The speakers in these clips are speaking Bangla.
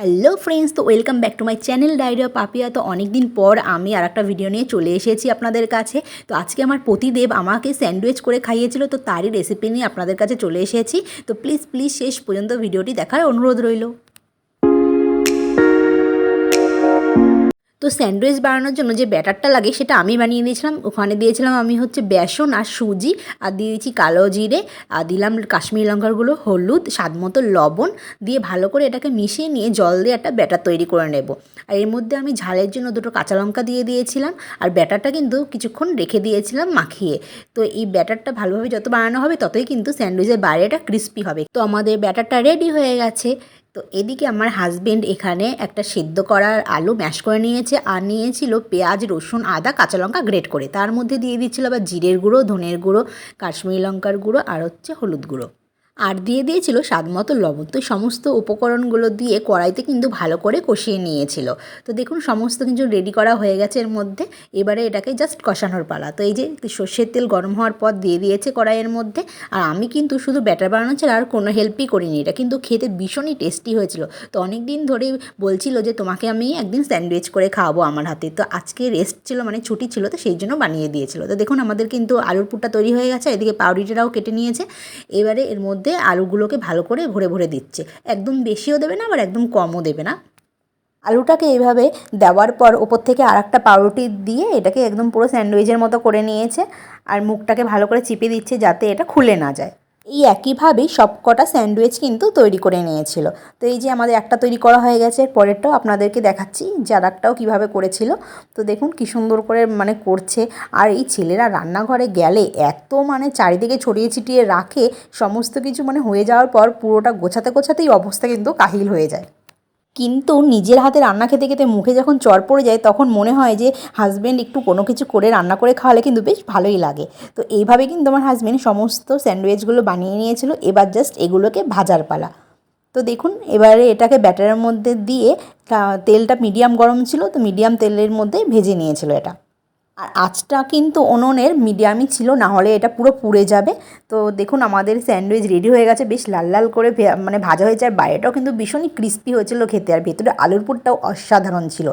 হ্যালো ফ্রেন্ডস, তো welcome back to my channel diary of Papiya. তো অনেক দিন পর আমি আর একটা ভিডিও নিয়ে চলে এসেছি আপনাদের কাছে। তো আজকে আমার পতিদেব আমাকে স্যান্ডউইচ করে খাইয়েছিল, তো তারই রেসিপি নিয়ে আপনাদের কাছে চলে এসেছি। তো প্লিজ শেষ পর্যন্ত ভিডিওটি দেখার অনুরোধ রইল। তো স্যান্ডউইচ বানানোর জন্য যে ব্যাটারটা লাগে সেটা আমি বানিয়ে দিয়েছিলাম। ওখানে দিয়েছিলাম আমি বেসন আর সুজি, আর দিয়ে দিয়েছি কালো জিরে, আর দিলাম কাশ্মীরি লঙ্কার গুঁড়ো, হলুদ, স্বাদ মতো লবণ দিয়ে ভালো করে এটাকে মিশিয়ে নিয়ে জল দিয়ে একটা ব্যাটার তৈরি করে নেব। আর এর মধ্যে আমি ঝালের জন্য দুটো কাঁচা লঙ্কা দিয়ে দিয়েছিলাম, আর ব্যাটারটা কিন্তু কিছুক্ষণ রেখে দিয়েছিলাম মাখিয়ে। তো এই ব্যাটারটা ভালোভাবে যত বানানো হবে ততই কিন্তু স্যান্ডউইচের বাইরেটা ক্রিস্পি হবে। তো আমাদের ব্যাটারটা রেডি হয়ে গেছে। তো এদিকে আমার হাজবেন্ড এখানে একটা সিদ্ধ করার আলু ম্যাশ করে নিয়েছে, আর নিয়েছিল পেঁয়াজ, রসুন, আদা, কাঁচা লঙ্কা গ্রেট করে। তার মধ্যে দিয়ে দিচ্ছিল আবার জিরের গুঁড়ো, ধনের গুঁড়ো, কাশ্মীরি লঙ্কার গুঁড়ো, আর হলুদ গুঁড়ো, আর দিয়ে দিয়েছিল স্বাদ মতো লবণ। তো সমস্ত উপকরণগুলো দিয়ে কড়াইতে কিন্তু ভালো করে কষিয়ে নিয়েছিল। তো দেখুন সমস্ত কিছু রেডি করা হয়ে গেছে এর মধ্যে। এবারে এটাকে জাস্ট কষানোর পালা। তো এই যে সর্ষের তেল গরম হওয়ার পর দিয়ে দিয়েছে কড়াইয়ের মধ্যে। আর আমি কিন্তু শুধু ব্যাটার বানানো ছাড়া আর কোনো হেল্পই করিনি। এটা কিন্তু খেতে ভীষণই টেস্টি হয়েছিল। তো অনেক দিন ধরেই বলছিল যে তোমাকে আমি একদিন স্যান্ডউইচ করে খাওয়াবো আমার হাতে। তো আজকে রেস্ট ছিল, মানে ছুটি ছিল, তো সেই জন্য বানিয়ে দিয়েছিল। তো দেখুন আমাদের কিন্তু আলুর পুরটা তৈরি হয়ে গেছে। এদিকে পাউরুটিটাও কেটে নিয়েছে। এবারে এর মধ্যে আলুগুলোকে ভালো করে ভরে ভরে দিচ্ছে। একদম বেশিও দেবে না, আবার একদম কমও দেবে না। আলুটাকে এইভাবে দেওয়ার পর ওপর থেকে আর একটা পাউরুটি দিয়ে এটাকে একদম পুরো স্যান্ডউইচের মতো করে নিয়েছে। আর মুখটাকে ভালো করে চিপে দিচ্ছে যাতে এটা খুলে না যায়। এই একইভাবেই সব কটা স্যান্ডউইচ কিন্তু তৈরি করে নিয়েছিল। তো এই যে আমাদের একটা তৈরি করা হয়ে গেছে, পরেরটাও আপনাদেরকে দেখাচ্ছি যে আর একটাও কীভাবে করেছিল। তো দেখুন কী সুন্দর করে করছে। আর এই ছেলেরা রান্নাঘরে গেলে এত চারিদিকে ছড়িয়ে ছিটিয়ে রাখে, সমস্ত কিছু হয়ে যাওয়ার পর পুরোটা গোছাতে গোছাতেই অবস্থা কিন্তু কাহিল হয়ে যায়। কিন্তু নিজের হাতে রান্না খেতে খেতে মুখে যখন চড় পড়ে যায় তখন মনে হয় যে হাজব্যান্ড একটু কোনো কিছু করে রান্না করে খাওয়ালে কিন্তু বেশ ভালোই লাগে। তো এইভাবে কিন্তু আমার হাজব্যান্ড সমস্ত স্যান্ডউইচগুলো বানিয়ে নিয়েছিল। এবার জাস্ট এগুলোকে ভাজার পালা। তো দেখুন এবারে এটাকে ব্যাটারের মধ্যে দিয়ে তেলটা মিডিয়াম গরম ছিল, তো মিডিয়াম তেলের মধ্যে ভেজে নিয়েছিল এটা। আর আঁচটা কিন্তু উনুনের মিডিয়ামই ছিল, না হলে এটা পুরো পুড়ে যাবে। তো দেখুন আমাদের স্যান্ডউইচ রেডি হয়ে গেছে, বেশ লাল লাল করে ভাজা হয়েছে। আর বাইরেটাও কিন্তু ভীষণই ক্রিস্পি হয়েছিল খেতে, আর ভেতরে আলুর পুরটাও অসাধারণ ছিল।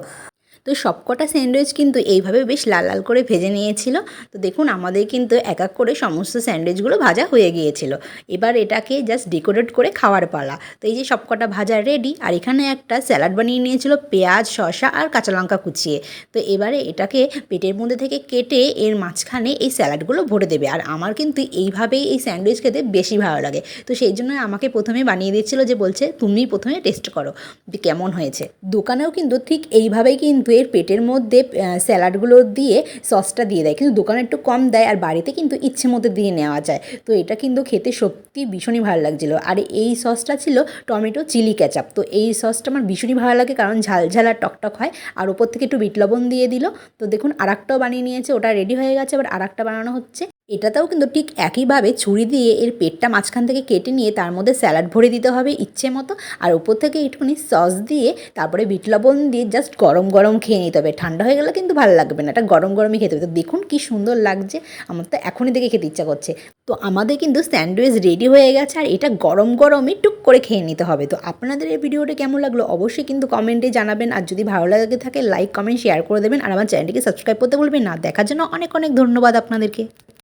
তো সবকটা স্যান্ডউইচ কিন্তু এইভাবে বেশ লাল লাল করে ভেজে নিয়েছিল। তো দেখুন আমাদের কিন্তু এক এক করে সমস্ত স্যান্ডউইচগুলো ভাজা হয়ে গিয়েছিল। এবার এটাকে জাস্ট ডেকোরেট করে খাওয়ার পালা। তো এই যে সবকটা ভাজা রেডি। আর এখানে একটা স্যালাড বানিয়ে নিয়েছিল পেঁয়াজ, শসা আর কাঁচা লঙ্কা কুচিয়ে। তো এবারে এটাকে পেটের মধ্যে থেকে কেটে এর মাঝখানে এই স্যালাডগুলো ভরে দেবে। আর আমার কিন্তু এইভাবেই এই স্যান্ডউইচ খেতে বেশি ভালো লাগে। তো সেই জন্য আমাকে প্রথমে বানিয়ে দিচ্ছিল, যে বলছে তুমি প্রথমে টেস্ট করো যে কেমন হয়েছে। দোকানেও কিন্তু ঠিক এইভাবেই কিন্তু এর পেটের মধ্যে স্যালাডগুলো দিয়ে সসটা দিয়ে দেয়, কিন্তু দোকানে একটু কম দেয়, আর বাড়িতে কিন্তু ইচ্ছে মতো দিয়ে নেওয়া যায়। তো এটা কিন্তু খেতে সত্যি ভীষণই ভালো লাগছিলো। আর এই সসটা ছিল টমেটো চিলি কেচাপ। তো এই সসটা আমার ভীষণই ভালো লাগে, কারণ ঝাল ঝাল আর টকটক হয়। আর ওপর থেকে একটু বিট লবণ দিয়ে দিল। তো দেখুন আর একটাও বানিয়ে নিয়েছে, ওটা রেডি হয়ে গেছে। এবার আর একটা বানানো হচ্ছে। এটাতেও কিন্তু ঠিক একইভাবে ছুরি দিয়ে এর পেটটা মাঝখান থেকে কেটে নিয়ে তার মধ্যে স্যালাড ভরে দিতে হবে ইচ্ছে মতো, আর ওপর থেকে একটুখানি সস দিয়ে তারপরে বিট লবণ দিয়ে জাস্ট গরম গরম খেয়ে নিতে হবে। ঠান্ডা হয়ে গেলে কিন্তু ভালো লাগবে না, এটা গরম গরমই খেতে হবে। তো দেখুন কী সুন্দর লাগছে, আমার তো এখনই দেখে খেতে ইচ্ছা করছে। তো আমাদের কিন্তু স্যান্ডউইচ রেডি হয়ে গেছে, আর এটা গরম গরমই টুক করে খেয়ে নিতে হবে। তো আপনাদের এই ভিডিওটা কেমন লাগলো অবশ্যই কিন্তু কমেন্টে জানাবেন, আর যদি ভালো লাগে থাকে লাইক কমেন্ট শেয়ার করে দেবেন, আর আমার চ্যানেলটিকে সাবস্ক্রাইব করতে বলবেন না। দেখার জন্য অনেক অনেক ধন্যবাদ আপনাদেরকে।